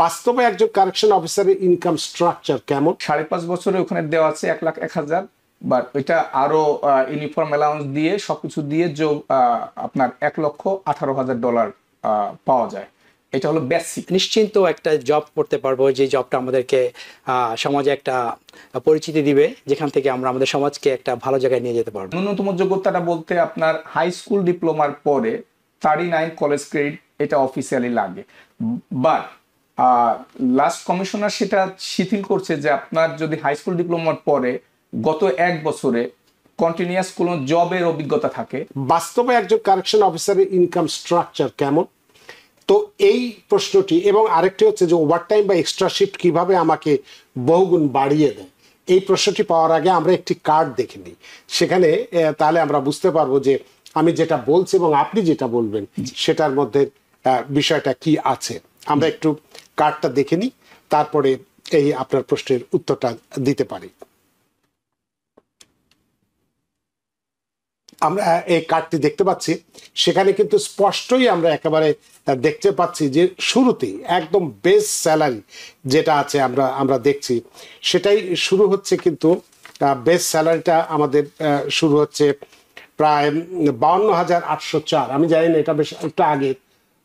বাস্তবে একজন কারেকশন অফিসারের ইনকাম স্ট্রাকচার কেমন? 5.5 বছরে ওখানে দেওয়া আছে 1,01,000, বাট ওইটা আরো ইউনিফর্ম অ্যালাউন্স দিয়ে সবকিছু দিয়ে যোগ আপনার $1,18,000 পাওয়া যায়। এটা হলো বেসিক। নিশ্চিন্ত একটা জব করতে পারবো, যে জবটা আমাদেরকে সমাজে একটা পরিচিতি দিবে, যেখান থেকে আমরা আমাদের সমাজকে একটা ভালো জায়গায় নিয়ে যেতে পারবো। ন্যূনতম যোগ্যতাটা বলতে আপনার হাই স্কুল ডিপ্লোমার পরে 39 কলেজ ক্রেডিট এটা অফিসিয়ালি লাগে, বাট লাস্ট কমিশনার সেটা শিথিল করছে যে আপনার যদি হাই স্কুল ডিপ্লোমার পরে গত 1 বছরে কন্টিনিউয়াস কোনো জবের অভিজ্ঞতা থাকে। বাস্তবে একজন কারেকশন অফিসারের ইনকাম স্ট্রাকচার কেমন? তো এই প্রশ্নটি, এবং আরেকটি হচ্ছে যে ওভারটাইম বা এক্সট্রা শিফট কিভাবে আমাকে বহুগুণ বাড়িয়ে দেয়, এই প্রশ্নটি পাওয়ার আগে আমরা একটি কার্ড দেখে নিই। সেখানে তাহলে আমরা বুঝতে পারবো যে আমি যেটা বলছি এবং আপনি যেটা বলবেন সেটার মধ্যে বিষয়টা কি আছে। আমরা একটু কার্ডটা দেখে নিই, তারপরে এই আপনার প্রশ্নের উত্তরটা দিতে পারি। আমরা এই কার্ডটি দেখতে পাচ্ছি, সেখানে কিন্তু স্পষ্টই আমরা একেবারে দেখতে পাচ্ছি যে শুরুতেই একদম বেস স্যালারি যেটা আছে আমরা দেখছি, সেটাই শুরু হচ্ছে। কিন্তু বেস স্যালারিটা আমাদের শুরু হচ্ছে প্রায় 52,804। আমি জানি না, এটা বেশ একটু আগে,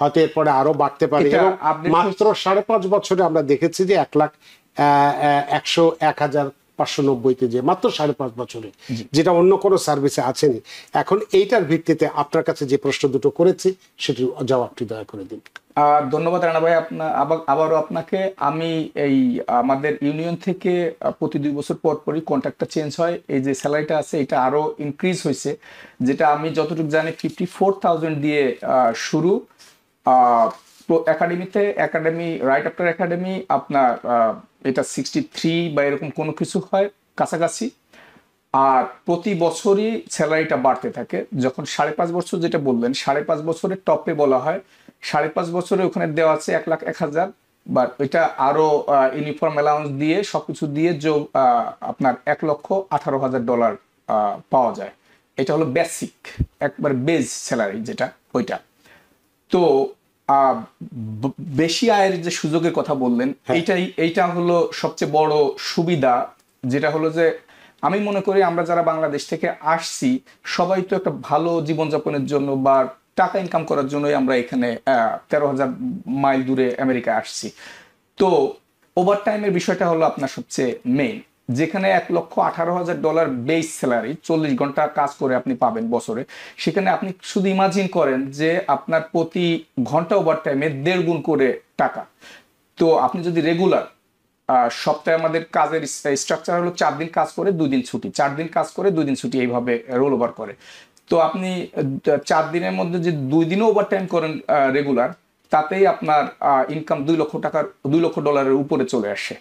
হয়তো এরপরে আরো বাড়তে পারে। এবং মাত্র 5.5 বছরে আমরা দেখেছি যে 1,01,590 যে মাত্র 5.5 বছরে, যেটা অন্য কোনো সার্ভিসে আসেনি। এখন এইটার ভিত্তিতে আপনার কাছে যে প্রশ্ন দুটো করেছি সেটির জবাবটি দয়া করে দিন। ধন্যবাদ রানা ভাই, আবারও আপনাকে। আমি এই আমাদের ইউনিয়ন থেকে প্রতি 2 বছর পর পরই কন্ট্রাক্টটা চেঞ্জ হয়। এই যে স্যালারিটা আছে এটা আরো ইনক্রিজ হয়েছে, যেটা আমি যতটুকু জানি 54,000 দিয়ে শুরু। একাডেমি রাইট আফটার একাডেমি আপনার এটা 63 বা এরকম কোনো কিছু হয় কাছাকাছি। আর প্রতি বছরই স্যালারিটা বাড়তে থাকে। যখন 5.5 বছর যেটা বললেন, 5.5 বছরের টপে বলা হয়, 5.5 বছরে ওখানে দেওয়া আছে 1,01,000, বাট ওইটা আরো ইউনিফর্ম অ্যালাউন্স দিয়ে সবকিছু দিয়ে যোগ আপনার $1,18,000 পাওয়া যায়। এটা হলো বেসিক, একবার বেস স্যালারি যেটা ওইটা। তো বেশি আয়ের যে সুযোগের কথা বললেন, এইটা হলো সবচেয়ে বড় সুবিধা, যেটা হলো যে আমি মনে করি আমরা যারা বাংলাদেশ থেকে আসছি সবাই তো একটা ভালো জীবনযাপনের জন্য বা টাকা ইনকাম করার জন্যই আমরা এখানে 13,000 মাইল দূরে আমেরিকায় আসছি। তো ওভারটাইমের বিষয়টা হলো আপনার সবচেয়ে মেইন, যেখানে $1,18,000 বেস স্যালারি 40 ঘন্টা কাজ করে আপনি পাবেন বছরে। সেখানে আপনি শুধু ইমাজিন করেন যে আপনার প্রতি ঘন্টা ওভারটাইমে 1.5 গুণ করে টাকা। তো আপনি যদি রেগুলার সপ্তাহে, আমাদের কাজের স্ট্রাকচার হলো 4 দিন কাজ করে 2 দিন ছুটি, 4 দিন কাজ করে 2 দিন ছুটি, এইভাবে রোল ওভার করে। তো আপনি 4 দিনের মধ্যে যে 2 দিনও ওভারটাইম করেন রেগুলার, তাতেই আপনার ইনকাম $2 লক্ষ উপরে চলে আসে।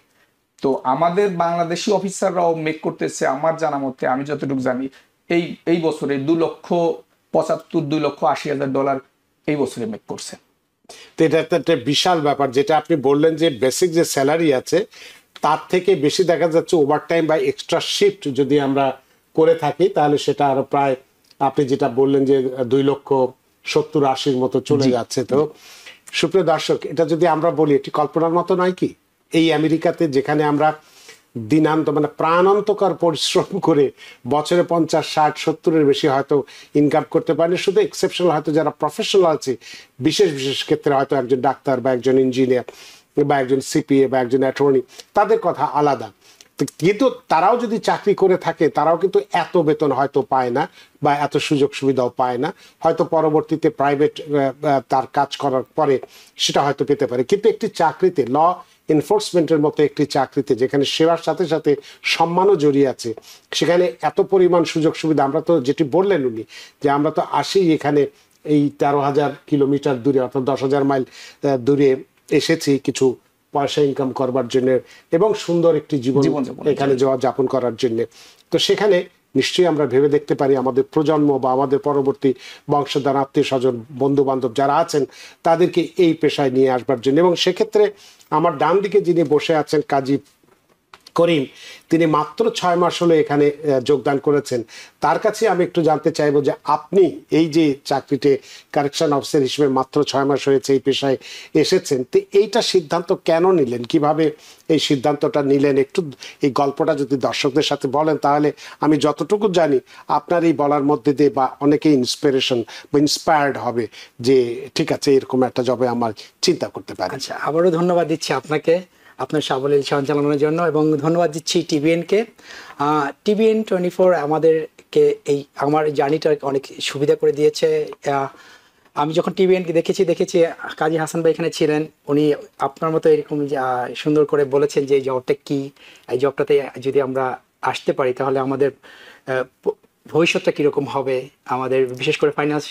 তো আমাদের বাংলাদেশি অফিসাররাও মেক করতেছে আমার জানা মতে, আমি যতটুকু জানি এই বছরে $2,75,000 এই বছরে মেক করছে। তো এটা একটা বিশাল ব্যাপার, যেটা আপনি বললেন যে বেসিক যে স্যালারি আছে তার থেকে বেশি দেখা যাচ্ছে ওভারটাইম বা এক্সট্রা শিফট যদি আমরা করে থাকি, তাহলে সেটা আরো প্রায় আপনি যেটা বললেন যে 2,70,80 মতো চলে যাচ্ছে। তো সুপ্রিয় দর্শক, এটা যদি আমরা বলি, এটি কল্পনার মতো নয় কি? এই আমেরিকাতে যেখানে আমরা দিনান্ত মানে প্রাণান্তকর পরিশ্রম করে বছরে 50, 60, 70-এর বেশি হয়তো ইনকাম করতে পারেনি। শুধু এক্সেপশনাল হয়তো যারা প্রফেশনাল আছে, বিশেষ বিশেষ ক্ষেত্রে হয়তো একজন ডাক্তার বা একজন ইঞ্জিনিয়ার বা একজন সিপিএ বা একজন অ্যাটর্নি, তাদের কথা আলাদা। কিন্তু তারাও যদি চাকরি করে থাকে, তারাও কিন্তু এত বেতন হয়তো পায় না বা এত সুযোগ সুবিধাও পায় না। হয়তো পরবর্তীতে প্রাইভেট তার কাজ করার পরে সেটা হয়তো পেতে পারে। কিন্তু একটি চাকরিতে, ল এনফোর্সমেন্টের মতো একটি চাকরিতে, যেখানে সেবার সাথে সাথে সম্মানও জড়িয়ে আছে, সেখানে এত পরিমাণ সুযোগ সুবিধা, আমরা তো যেটি বললেন উনি, যে আমরা তো আসি এখানে এই 13,000 কিলোমিটার দূরে, অর্থাৎ 10,000 মাইল দূরে এসেছি কিছু পয়সা ইনকাম করবার জন্য এবং সুন্দর একটি জীবন এখানে যাপন করার জন্য। তো সেখানে নিশ্চয়ই আমরা ভেবে দেখতে পারি আমাদের প্রজন্ম বা আমাদের পরবর্তী বংশধর, আত্মীয় স্বজন, বন্ধু বান্ধব যারা আছেন, তাদেরকে এই পেশায় নিয়ে আসবার জন্য। এবং সেক্ষেত্রে আমার ডান দিকে যিনি বসে আছেন, কাজী করিম, তিনি মাত্র 6 মাস হলো এখানে যোগদান করেছেন। তার কাছে আমি একটু জানতে চাইবো যে আপনি এই যে চাকরিতে কারেকশন অফিসার হিসেবে মাত্র 6 মাস হয়েছে এই পেশায় এসেছেন, তো এইটা সিদ্ধান্ত কেন নিলেন, কিভাবে এই সিদ্ধান্তটা নিলেন, একটু এই গল্পটা যদি দর্শকদের সাথে বলেন, তাহলে আমি যতটুকু জানি আপনার এই বলার মধ্যে দিয়ে বা অনেকে ইন্সপিরেশন বা ইন্সপায়ার্ড হবে যে ঠিক আছে এরকম একটা জবে আমার চিন্তা করতে পারি। আচ্ছা, আবারও ধন্যবাদ দিচ্ছি আপনাকে আপনার সাবলীল সঞ্চালনের জন্য, এবং ধন্যবাদ দিচ্ছি টিভিএনকে। TVN24 আমাদেরকে এই আমার জার্নিটা অনেক সুবিধা করে দিয়েছে। আমি যখন TVNকে দেখেছি কাজী হাসান ভাই এখানে ছিলেন, উনি আপনার মতো এরকম সুন্দর করে বলেছেন যে এই জবটা কি, এই জবটাতে যদি আমরা আসতে পারি তাহলে আমাদের ভবিষ্যৎটা কীরকম হবে, আমাদের বিশেষ করে ফাইন্যান্স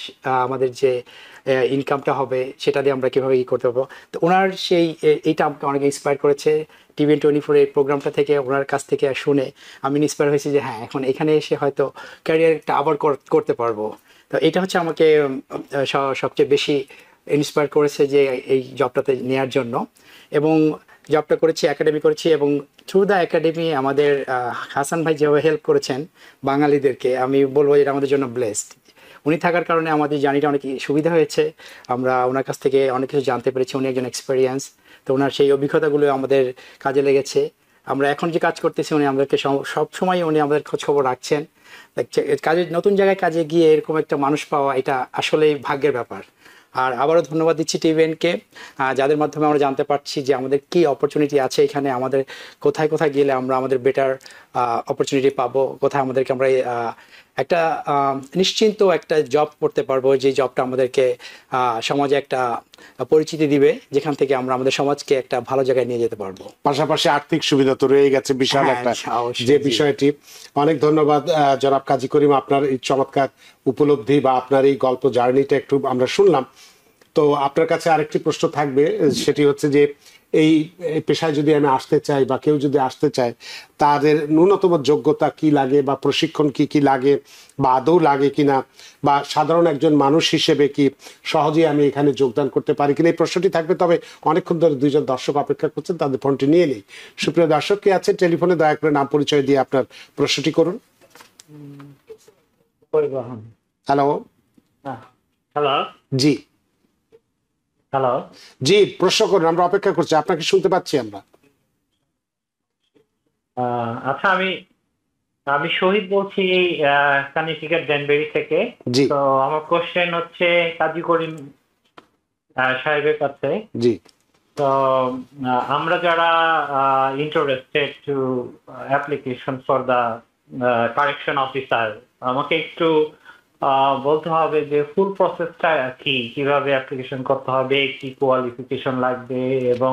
আমাদের যে ইনকামটা হবে সেটা দিয়ে আমরা কীভাবে করতে পারবো। তো ওনার এইটা আমাকে অনেক ইন্সপায়ার করেছে। TVN24 এই প্রোগ্রামটা থেকে ওনার কাছ থেকে শুনে আমি ইন্সপায়ার হয়েছি যে হ্যাঁ, এখন এখানে এসে হয়তো ক্যারিয়ারটা আবার করতে পারবো। তো এটা হচ্ছে আমাকে সবচেয়ে বেশি ইন্সপায়ার করেছে যে এই জবটাতে নেওয়ার জন্য। এবং জবটা করেছি, একাডেমি করেছি, এবং থ্রু দ্য একাডেমি আমাদের হাসান ভাই যেভাবে হেল্প করেছেন বাঙালিদেরকে, আমি বলবো এটা আমাদের জন্য ব্লেসড। উনি থাকার কারণে আমাদের জার্নিটা অনেক সুবিধা হয়েছে, আমরা ওনার কাছ থেকে অনেক কিছু জানতে পেরেছি। উনি একজন এক্সপিরিয়েন্স, তো ওনার সেই অভিজ্ঞতাগুলো আমাদের কাজে লেগেছে। আমরা এখন যে কাজ করতেছি উনি আমাদেরকে সবসময় উনি আমাদের খোঁজখবর রাখছেন। কাজে নতুন জায়গায় কাজে গিয়ে এরকম একটা মানুষ পাওয়া এটা আসলেই ভাগ্যের ব্যাপার। আর আবারও ধন্যবাদ দিচ্ছি TVNকে, যাদের মাধ্যমে আমরা জানতে পারছি যে আমাদের কি অপরচুনিটি আছে এখানে, আমাদের কোথায় কোথায় গেলে আমরা আমাদের বেটার অপরচুনিটি পাবো, কোথায় আমাদেরকে আমরা একটা নিশ্চিন্ত একটা জব করতে পারবো, যে জবটা আমাদেরকে সমাজে একটা পরিচিতি দিবে, যেখান থেকে আমরা আমাদের সমাজকে একটা ভালো জায়গায় নিয়ে যেতে পারবো। পাশাপাশি আর্থিক সুবিধা তো রয়ে গেছে বিশাল হ্যাঁ, একটা অবশ্যই, যে জি। বিষয়টি। অনেক ধন্যবাদ জনাব কাজী করিম, আপনার এই চমৎকার উপলব্ধি বা আপনার এই গল্প জার্নিটা একটু আমরা শুনলাম। তো আপনার কাছে আরেকটি প্রশ্ন থাকবে, সেটি হচ্ছে যে এই পেশায় যদি আমি আসতে চাই বা কেউ যদি আসতে চায়, তাদের ন্যূনতম যোগ্যতা কি লাগে বা প্রশিক্ষণ কি কি লাগে বা আদৌ লাগে কিনা, বা সাধারণ একজন মানুষ হিসেবে কি সহজেই আমি এখানে যোগদান করতে পারি কিনা, এই প্রশ্নটি থাকবে। তবে অনেকক্ষণ ধরে দুইজন দর্শক অপেক্ষা করছেন, তাদের ফোনটি নিয়ে নেই। সুপ্রিয় দর্শক কে আছে টেলিফোনে, দয়া করে নাম পরিচয় দিয়ে আপনার প্রশ্নটি করুন। পরিবহন। হ্যালো। হ্যালো জি হ্যালো জি, প্রশ্ন করুন, আমরা অপেক্ষা করছি, আপনাকে শুনতে পাচ্ছি আমরা। আচ্ছা, আমি আমি শহীদ বলছি কানিটিকার ড্যানবেরি থেকে। জি তো আমার কোশ্চেন হচ্ছে কাজী করিম সাহেবের কাছে। জি তো আমরা যারা interested to application for the correction officer, আমাকে একটু বলতে হবে যে ফুল প্রসেসটা কি, কিভাবে অ্যাপ্লিকেশন করতে হবে, কি কোয়ালিফিকেশন লাগবে, এবং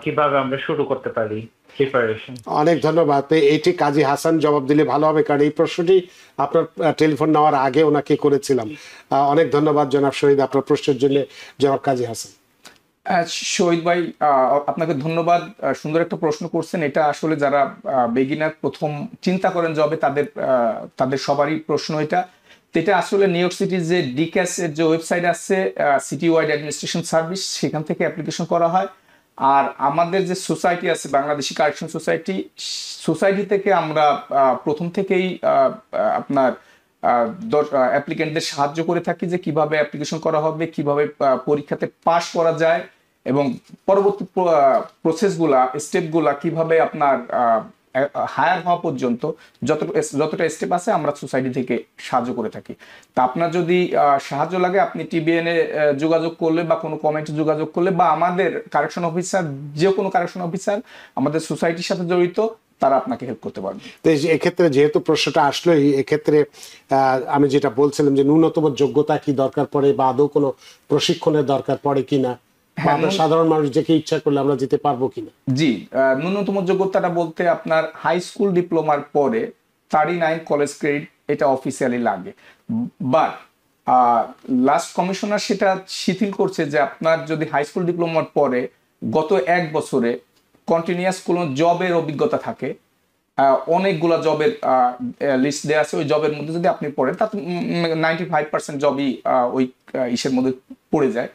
কিভাবে আমরা শুরু করতে পারি প্রিপারেশন। অনেক ধন্যবাদ। এটি কাজী হাসান জবাব দিলে ভালো হবে, কারণ এই প্রশ্নটি আপনার টেলিফোন নেওয়ার আগে ওনাকে করেছিলাম। অনেক ধন্যবাদ জনাব শহীদ আপনার প্রশ্নের জন্য। জনাব কাজী হাসান। শহীদ ভাই, আপনাকে ধন্যবাদ। সুন্দর একটা প্রশ্ন করছেন। এটা আসলে যারা বেগিনার প্রথম চিন্তা করেন জবে, তাদের সবারই প্রশ্ন এটা। তো এটা আসলে নিউ ইয়র্ক সিটির যে ডিক্যাস এর যে ওয়েবসাইট আছে, সিটি ওয়াইড অ্যাডমিনিস্ট্রেশন সার্ভিস, সেখান থেকে অ্যাপ্লিকেশন করা হয়। আর আমাদের যে সোসাইটি আছে, বাংলাদেশি কারেকশন সোসাইটি থেকে আমরা প্রথম থেকেই আপনার অ্যাপ্লিকেন্টদের সাহায্য করে থাকি যে কিভাবে অ্যাপ্লিকেশন করা হবে, কিভাবে পরীক্ষাতে পাশ করা যায়, এবং পরবর্তী প্রসেসগুলা, স্টেপগুলা কিভাবে আপনার হায়ার হওয়া পর্যন্ত যতটা স্টেপ আছে আমরা সোসাইটি থেকে সাহায্য করে থাকি। তা আপনার যদি সাহায্য লাগে, আপনি TVN এ যোগাযোগ করলে বা কোনো কমেন্টে যোগাযোগ করলে, বা আমাদের কারেকশন অফিসার, যে কোনো কারেকশন অফিসার আমাদের সোসাইটির সাথে জড়িত, তারা আপনাকে হেল্প করতে পারবে। তো এক্ষেত্রে যেহেতু প্রশ্নটা আসলো, এক্ষেত্রে আমি যেটা বলছিলাম যে ন্যূনতম যোগ্যতা কি দরকার পড়ে, বা আদৌ কোনো প্রশিক্ষণের দরকার পড়ে কিনা, আমরা সাধারণ মানুষ যেকে ইচ্ছা করলে আমরা যেতে পারবো কিনা। জি, ন্যূনতম যোগ্যতাটা বলতে আপনার হাই স্কুল ডিপ্লোমার পরে 39 কলেজ ক্রেডিট এটা অফিসিয়ালি লাগে। বাট লাস্ট কমিশনার সেটা শিথিল করছে যে আপনার যদি হাই স্কুল ডিপ্লোমার পরে গত 1 বছরে কন্টিনিউয়াস কোনো জবের অভিজ্ঞতা থাকে, অনেকগুলা জবের লিস্ট দেওয়া আছে, ওই জবের মধ্যে যদি আপনি পড়েন, তাতে 95% জবই ওই ইসের মধ্যে পড়ে যায়,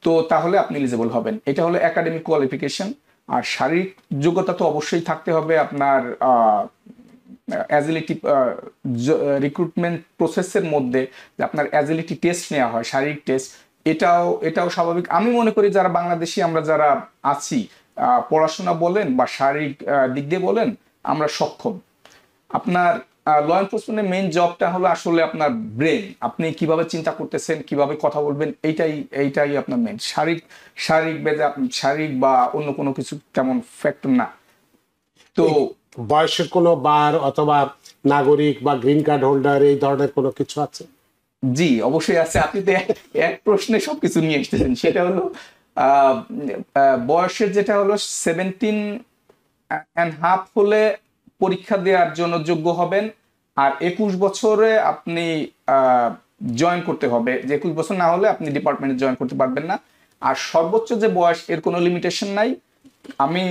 তো তাহলে আপনি এলিজিবল হবেন। এটা হলো একাডেমিক কোয়ালিফিকেশন। আর শারীরিক যোগ্যতা তো অবশ্যই থাকতে হবে আপনার অ্যাজিলিটি রিক্রুটমেন্ট প্রসেসের মধ্যে যে আপনার অ্যাজিলিটি টেস্ট নেওয়া হয়, শারীরিক টেস্ট, এটাও স্বাভাবিক। আমি মনে করি যারা বাংলাদেশি আমরা যারা আছি, পড়াশোনা বলেন বা শারীরিক দিক দিয়ে বলেন, আমরা সক্ষম। আপনার ল এনফোর্সমেন্টের মেইন জবটা হলো আসলে আপনার ব্রেন, আপনি কিভাবে চিন্তা করতেছেন, কিভাবে কথা বলবেন, এইটাই আপনার মেইন। শারীরিক বা অন্য কোনো কিছু তেমন ফ্যাক্টর না। তো বয়সের কোনো বার অথবা নাগরিক বা গ্রিন কার্ড হোল্ডার এই ধরনের কোনো কিছু আছে? জি, অবশ্যই আছে। আপনি তো এক প্রশ্নে সবকিছু নিয়ে এসেছেন। সেটা হলো বয়সের যেটা হলো 17.5 হলে পরীক্ষা দেওয়ার জন্য যোগ্য হবেন, আর 21 বছরে আপনি জয়েন করতে হবে। যে 21 বছর না হলে আপনি ডিপার্টমেন্টে জয়েন করতে পারবেন না। আর সর্বোচ্চ যে বয়স, এর কোনো লিমিটেশন নাই। আমি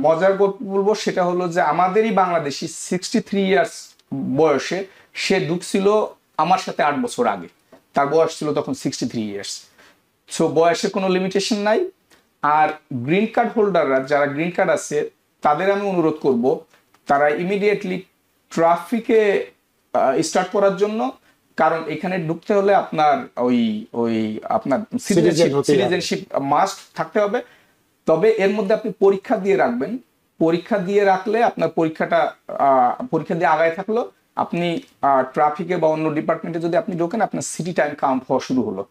মজার গল্প বলবো, সেটা হলো যে আমাদেরই বাংলাদেশি 63 ইয়ার্স বয়সে সে ঢুকছিল আমার সাথে 8 বছর আগে, তার বয়স ছিল তখন 63 ইয়ার্স। সো বয়সের কোনো লিমিটেশন নাই। আর গ্রিন কার্ড হোল্ডাররা, যারা গ্রিন কার্ড আছে, তাদের আমি অনুরোধ করব তারা ইমিডিয়েটলি ট্রাফিকে স্টার্ট করার জন্য, কারণ এখানে ঢুকতে হলে আপনার ওই আপনার সিটিজেনশিপ মাস্ট থাকতে হবে। তবে এর মধ্যে আপনি পরীক্ষা দিয়ে রাখবেন। পরীক্ষা দিয়ে রাখলে আপনার পরীক্ষা দিয়ে আগায় থাকলো, আপনি ট্রাফিকে বা অন্য ডিপার্টমেন্টে যদি আপনি ঢোকেন, আপনার সিটি টাইম কাউন্ট হওয়া শুরু হলো।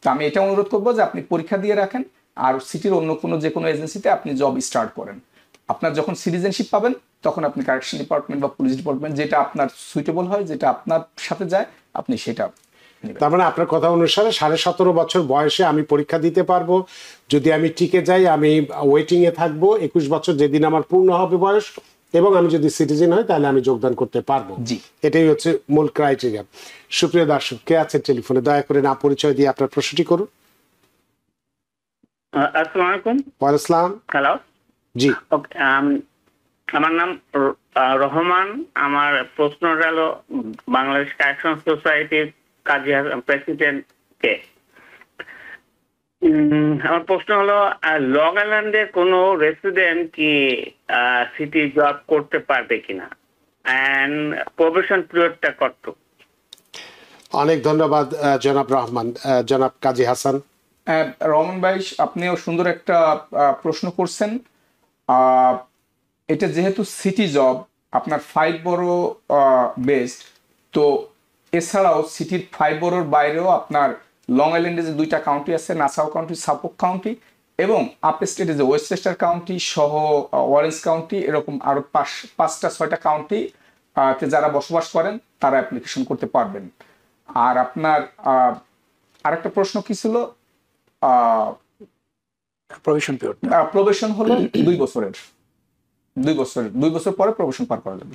তো আমি এটা অনুরোধ করবো যে আপনি পরীক্ষা দিয়ে রাখেন, আর সিটির অন্য যে কোনো এজেন্সিতে আপনি জব স্টার্ট করেন। আপনার যখন সিটিজেনশিপ পাবেন, তখন আপনি কারেকশন ডিপার্টমেন্ট বা পুলিশ ডিপার্টমেন্ট, যেটা আপনার সুইটেবল হয়, যেটা আপনার সাথে যায়, আপনি সেটা নেবেন। তার মানে আপনার কথা অনুসারে 17.5 বছর বয়সে আমি পরীক্ষা দিতে পারবো। যদি আমি টিকে যাই, আমি ওয়েটিং এ থাকবো 21 বছর যেদিন আমার পূর্ণ হবে বয়স, এবং আমি যদি সিটিজেন হই তাহলে আমি যোগদান করতে পারবো। জি, এটাই হচ্ছে মূল ক্রাইটেরিয়া। সুপ্রিয় দর্শক, কে আছেন টেলিফোনে? দয়া করে না পরিচয় দিয়ে আপনার প্রশ্নটি করুন। আসসালামু আলাইকুম। ওয়ালাইকুম আসসালাম। হ্যালো। জি, ওকে, আমার নাম রহমান। আমার প্রশ্নটা হলো বাংলাদেশ কারেকশন সোসাইটির কাজী প্রেসিডেন্ট কে। আমার প্রশ্ন হলো, লং আইল্যান্ডের কোনো রেসিডেন্ট কি সিটি জব করতে পারবে কিনা, এন্ড প্রবেশন পিরিয়ডটা কত? অনেক ধন্যবাদ জনাব রহমান। জনাব কাজী হাসান। রহমান ভাই, আপনিও সুন্দর একটা প্রশ্ন করছেন। এটা যেহেতু সিটি জব, আপনার 5 বড় বেসড, তো এছাড়াও সিটির 5 বড়োর বাইরেও আপনার লং আইল্যান্ডে যে 2টা কাউন্টি আছে, নাসাউ কাউন্টি, সাপোক কাউন্টি, এবং আপ স্টেটে যে ওয়েস্টচেস্টার কাউন্টি সহ অরেঞ্জ কাউন্টি, এরকম আরো 5টা-6টা কাউন্টি তে যারা বসবাস করেন, তারা অ্যাপ্লিকেশন করতে পারবেন। আর আপনার আরেকটা প্রশ্ন কি ছিল? Provision period. প্রবেশন হলো 2 বছরের। 2 বছর পরে প্রবেশন পার করা যাবে।